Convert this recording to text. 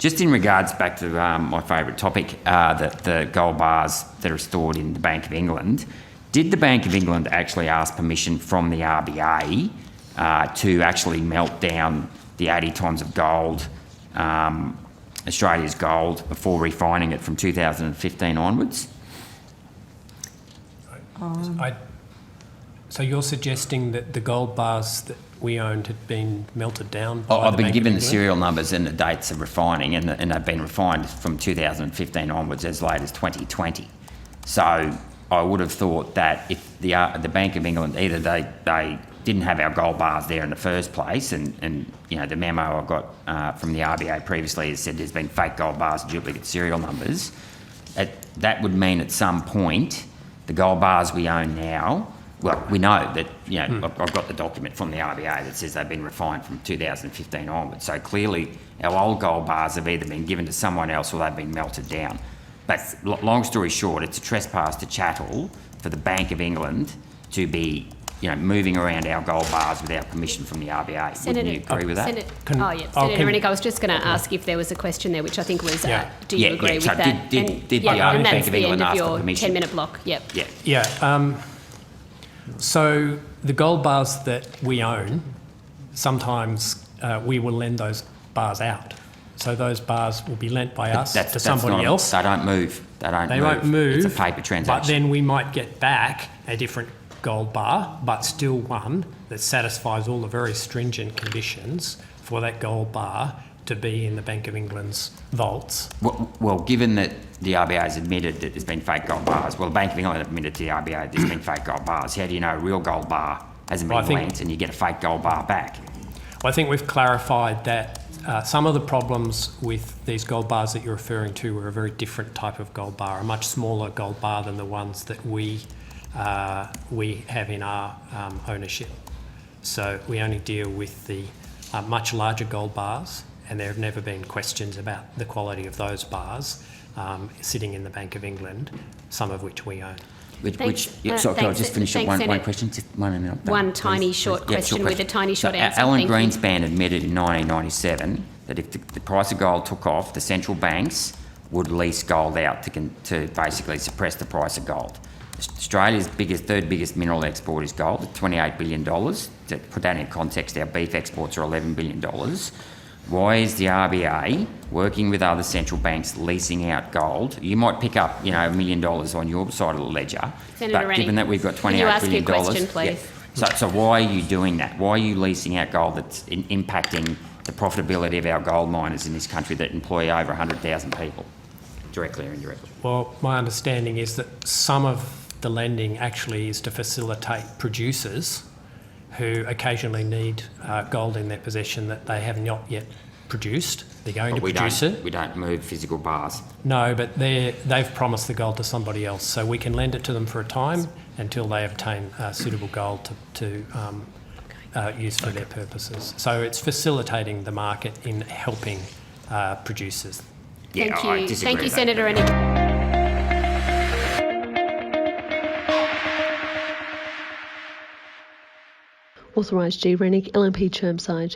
Just in regards back to my favourite topic, the gold bars that are stored in the Bank of England, did the Bank of England actually ask permission from the RBA to actually melt down the 80 tonnes of gold, Australia's gold, before refining it from 2015 onwards? So you're suggesting that the gold bars that we owned had been melted down by I've the been Bank given of the England? serial numbers and the dates of refining, and they've been refined from 2015 onwards as late as 2020. So I would have thought that if the Bank of England, either they didn't have our gold bars there in the first place, and you know, the memo I got from the RBA previously has said there's been fake gold bars, duplicate serial numbers. That would mean at some point the gold bars we own now, well, we know that, you know, I've got the document from the RBA that says they've been refined from 2015 onwards. So clearly our old gold bars have either been given to someone else or they've been melted down. But long story short, it's a trespass to chattel for the Bank of England to be, you know, moving around our gold bars without permission from the RBA. Wouldn't you agree with that? Senator Rennick, I was just going to ask if there was a question there, which I think was, do you agree with so that? Did the and Bank that's of the England end of ask for your permission? 10-minute block. Yep. Yeah. So the gold bars that we own, sometimes we will lend those bars out. So those bars will be lent by us to somebody else. They don't move. They won't move. It's a paper transaction. But then we might get back a different gold bar, but still one that satisfies all the very stringent conditions for that gold bar to be in the Bank of England's vaults. Well, given that the RBA has admitted that there's been fake gold bars, well, the Bank of England admitted to the RBA there's been fake gold bars. How do you know a real gold bar hasn't been lent and you get a fake gold bar back? Well, I think we've clarified that some of the problems with these gold bars that you're referring to were a very different type of gold bar, a much smaller gold bar than the ones that we have in our ownership. So we only deal with the much larger gold bars, and there have never been questions about the quality of those bars sitting in the Bank of England, some of which we own. Can I just finish up one question? Just one and then I'm done, One please. tiny short question with a tiny short answer. Alan Thank you. Greenspan admitted in 1997 that if the price of gold took off, the central banks would lease gold out to basically suppress the price of gold. Australia's third biggest mineral export is gold at $28 billion. To put that in context, our beef exports are $11 billion. Why is the RBA working with other central banks leasing out gold? You might pick up, you know, $1 million on your side of the ledger, Senator but given that we've got $28 billion... Can you ask your question, please? So why are you doing that? Why are you leasing out gold that's impacting the profitability of our gold miners in this country that employ over 100,000 people, directly or indirectly? Well, my understanding is that some of the lending actually is to facilitate producers who occasionally need gold in their possession that they have not yet produced. They're going to produce it. We don't move physical bars. No, but they've promised the gold to somebody else, so we can lend it to them for a time until they obtain suitable gold to use for their purposes. So it's facilitating the market in helping producers. Yeah, Thank I you. disagree Thank you, with that. Senator Rennick. Authorised G. Rennick, LNP Chermside.